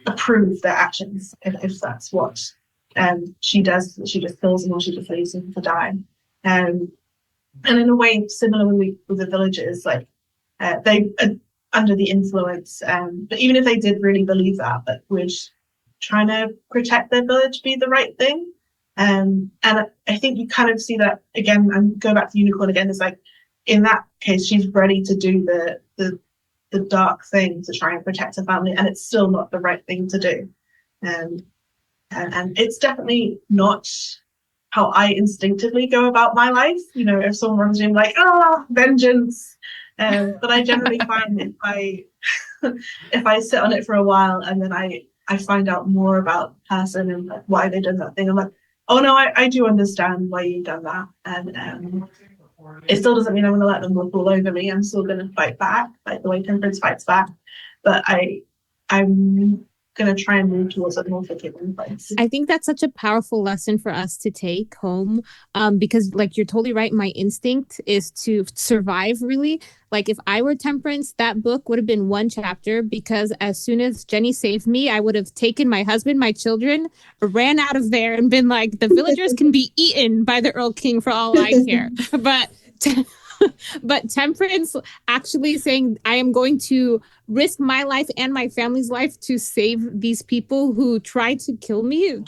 approve their actions if that's what she does. She just kills them or she just leaves them to die. And in a way, similarly with the villagers, like they are under the influence, but even if they did really believe that would trying to protect their village be the right thing. And I think you kind of see that again, and go back to Unicorn again, it's like in that case she's ready to do the dark thing to try and protect her family, and it's still not the right thing to do. And it's definitely not how I instinctively go about my life. You know, if someone runs in like, vengeance. But I generally find if I sit on it for a while and then I find out more about the person and like why they did that thing, I'm like, oh no, I do understand why you've done that. And it still doesn't mean I'm going to let them walk all over me. I'm still going to fight back, like the way Temperance fights back. But I'm going to try and move towards a more forgiving place. I think that's such a powerful lesson for us to take home, because like you're totally right. My instinct is to survive, really. Like if I were Temperance, that book would have been one chapter, because as soon as Jenny saved me, I would have taken my husband, my children, ran out of there and been like, the villagers can be eaten by the Earl King for all I care. But Temperance actually saying, I am going to risk my life and my family's life to save these people who tried to kill me.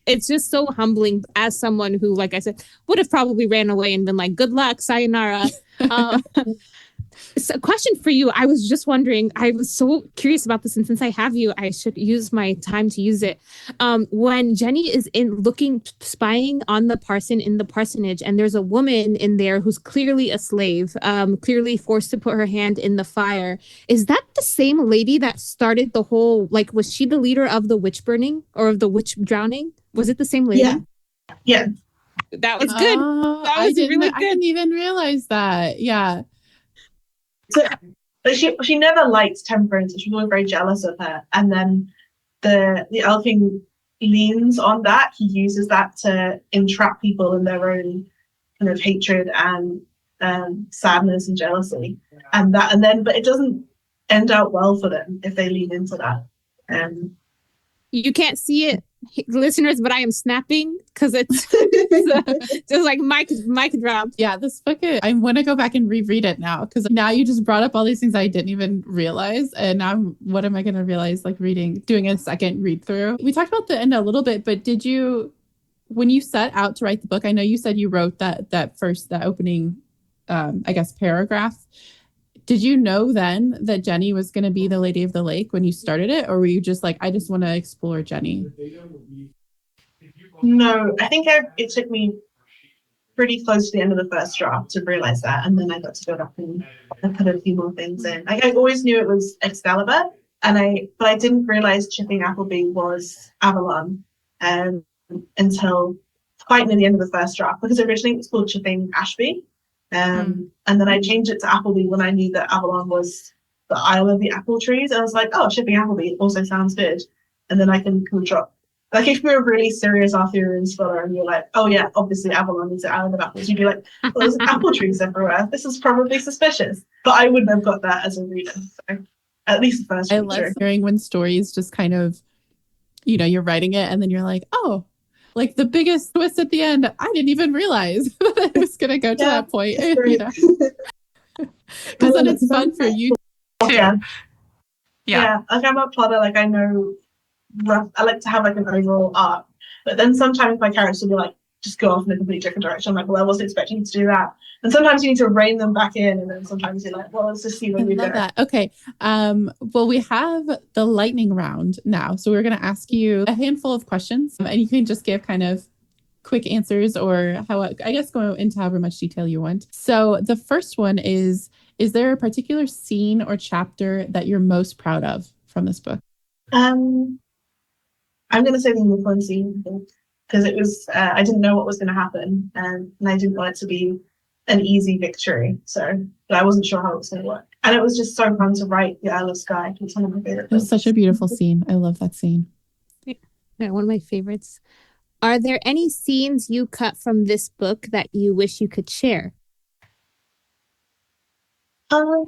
It's just so humbling as someone who, like I said, would have probably ran away and been like, good luck, sayonara. So, question for you. I was just wondering, I was so curious about this, and since I have you, I should use my time to use it. When Jenny is spying on the parson in the parsonage, and there's a woman in there who's clearly a slave, clearly forced to put her hand in the fire. Is that the same lady that started the whole, like, was she the leader of the witch burning or of the witch drowning? Was it the same lady? Yeah. That was good. That was really good. I didn't even realize that. Yeah. So, but she never liked Temperance. She was always very jealous of her. And then the Elf King leans on that. He uses that to entrap people in their own kind of hatred and sadness and jealousy. But it doesn't end out well for them if they lean into that. You can't see it, listeners, but I am snapping because it's just like mic drop. Yeah, this book, I want to go back and reread it now because now you just brought up all these things I didn't even realize. And now what am I going to realize, like doing a second read through? We talked about the end a little bit, but when you set out to write the book, I know you said you wrote that opening, I guess, paragraph. Did you know then that Jenny was going to be the Lady of the Lake when you started it? Or were you just like, I just want to explore Jenny? No, I think it took me pretty close to the end of the first draft to realize that. And then I got to go back and put a few more things in. Like, I always knew it was Excalibur, but I didn't realize Chipping Appleby was Avalon until quite near the end of the first draft, because originally it was called Chipping Ashby. And then I changed it to Appleby when I knew that Avalon was the Isle of the Apple Trees. And I was like, oh, Chipping Appleby also sounds good. And then I can drop. Like, if you're a really serious Arthurian scholar and you're like, oh yeah, obviously Avalon is the Island of Apples, you'd be like, well, there's apple trees everywhere. This is probably suspicious. But I wouldn't have got that as a reader. So at least the first I read love through. hearing when stories just kind of, you're writing it and then you're like, oh, like the biggest twist at the end, I didn't even realize that I was going to go to that point. Because then it's fun for you too. Yeah. Like, I'm a plotter, like I know I like to have like an overall arc, but then sometimes my characters will be like just go off in a completely different direction. I'm like, well, I wasn't expecting you to do that. And sometimes you need to rein them back in, and then sometimes you're like, well, let's just see where we go. That. Okay. Well, we have the lightning round now, so we're going to ask you a handful of questions, and you can just give kind of quick answers, or go into however much detail you want. So the first one is there a particular scene or chapter that you're most proud of from this book? I'm going to say the unicorn scene, because it was, I didn't know what was going to happen, and I didn't want it to be an easy victory. But I wasn't sure how it was going to work. And it was just so fun to write the Isle of Skye. It's one of my favorite books. It was such a beautiful scene. I love that scene. Yeah, one of my favorites. Are there any scenes you cut from this book that you wish you could share? I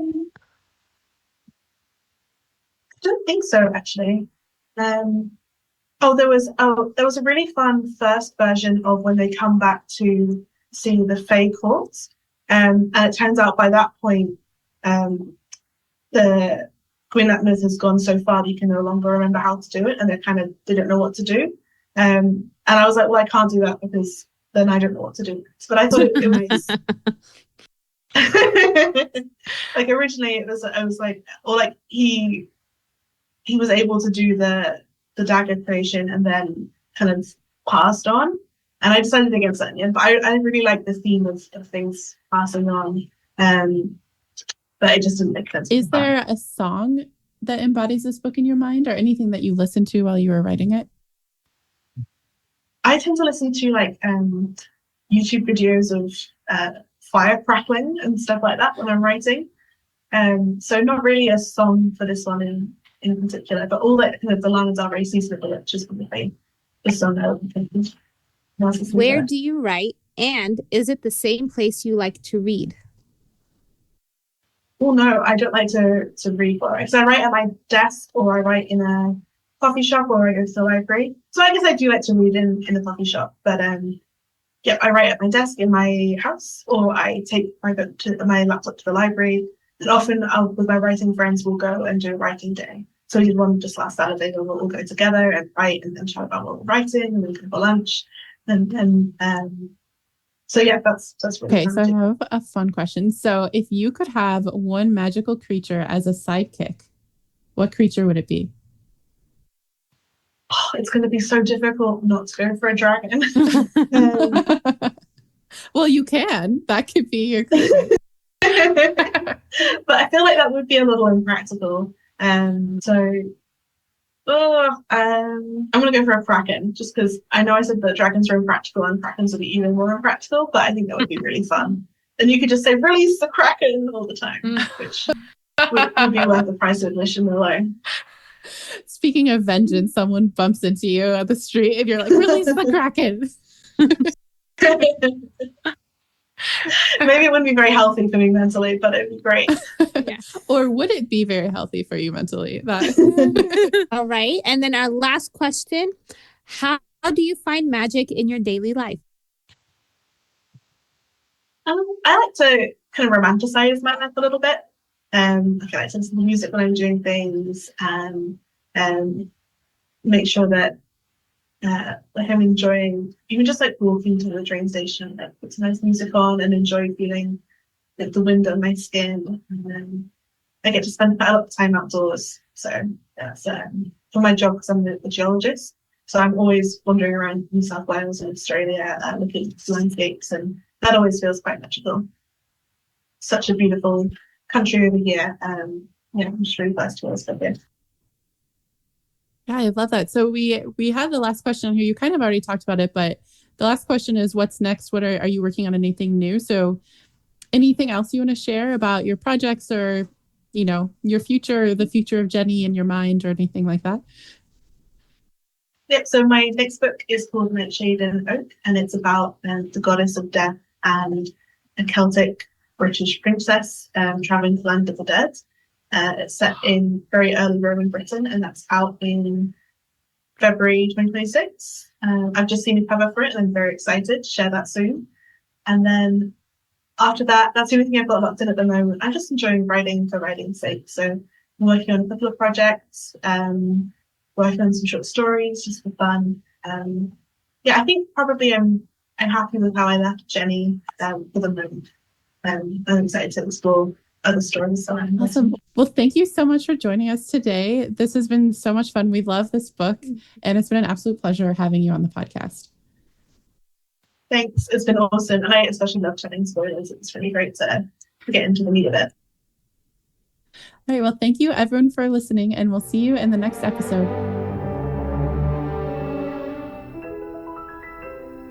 don't think so, actually. There was a really fun first version of when they come back to see the Fae courts, and it turns out by that point, the Gwyn ap Nudd has gone so far that you can no longer remember how to do it, and they kind of didn't know what to do. And I was like, well, I can't do that because then I don't know what to do. But I thought it was like originally it was, I was like, or like he was able to do the dagger creation and then kind of passed on, and I decided against that in the end. But I really like the theme of things passing on, but it just didn't make sense. Is there a song that embodies this book in your mind, or anything that you listened to while you were writing it? I tend to listen to like YouTube videos of fire crackling and stuff like that when I'm writing. So not really a song for this one in particular, but all that kind of the lines are very seasonable, which is probably the song I would think. Where do you write, and is it the same place you like to read? Well, no, I don't like to read where I write at my desk, or I write in a coffee shop, or I go to the library. So I guess I do like to read in the coffee shop, but yeah, I write at my desk in my house, or I take my laptop to the library. And often with my writing friends, we'll go and do a writing day. So we did one just last Saturday where we'll all go together and write and chat about what we're writing, and then go for lunch. So So yeah, that's really Okay, so I handy. have a fun question. So if you could have one magical creature as a sidekick, what creature would it be? Oh, it's going to be so difficult not to go for a dragon. um, Well, you can. That could be your creature. but I feel like that would be a little impractical. I'm gonna go for a kraken, just because I know I said that dragons are impractical and krakens would be even more impractical, but I think that would be really fun. And you could just say release the kraken all the time, which would be worth the price of admission alone. Speaking of vengeance, someone bumps into you on the street and you're like, release the kraken. Maybe it wouldn't be very healthy for me mentally, but it'd be great. Yeah. Or would it be very healthy for you mentally? All right. And then our last question, how do you find magic in your daily life? I like to kind of romanticize my life a little bit. I feel like to listen to music when I'm doing things and make sure that like I'm enjoying even just like walking to the train station, like put some nice music on and enjoy feeling like the wind on my skin. And then I get to spend quite a lot of time outdoors. So that's for my job, because I'm a geologist. So I'm always wandering around New South Wales and Australia looking at landscapes, and that always feels quite magical. Such a beautiful country over here. Yeah, I'm just really blessed to always live here. Yeah, I love that. So we had the last question here. You kind of already talked about it, but the last question is, what's next? What are you working on anything new? So anything else you want to share about your projects or, your future, or the future of Jenny in your mind or anything like that? Yep, so my next book is called MSgt and Oak, and it's about the goddess of death and a Celtic British princess traveling to the land of the dead. It's set in very early Roman Britain, and that's out in February 2026. I've just seen a cover for it, and I'm very excited to share that soon. And then after that, that's the only thing I've got locked in at the moment. I'm just enjoying writing for writing's sake. So I'm working on a couple of projects, working on some short stories just for fun. Yeah, I think probably I'm happy with how I left Jenny for the moment. I'm excited to explore other stories. So Awesome. Well, thank you so much for joining us today. This has been so much fun. We love this book, and it's been an absolute pleasure having you on the podcast. Thanks. It's been awesome. And I especially love chatting spoilers. It's really great to get into the meat of it. All right. Well, thank you everyone for listening, and we'll see you in the next episode.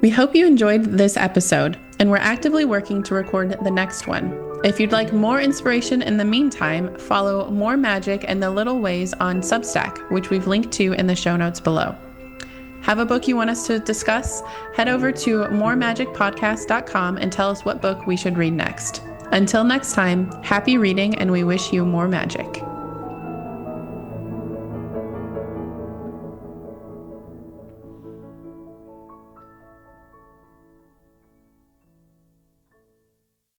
We hope you enjoyed this episode, and we're actively working to record the next one. If you'd like more inspiration in the meantime, follow More Magic and the Little Ways on Substack, which we've linked to in the show notes below. Have a book you want us to discuss? Head over to moremagicpodcast.com and tell us what book we should read next. Until next time, happy reading, and we wish you more magic.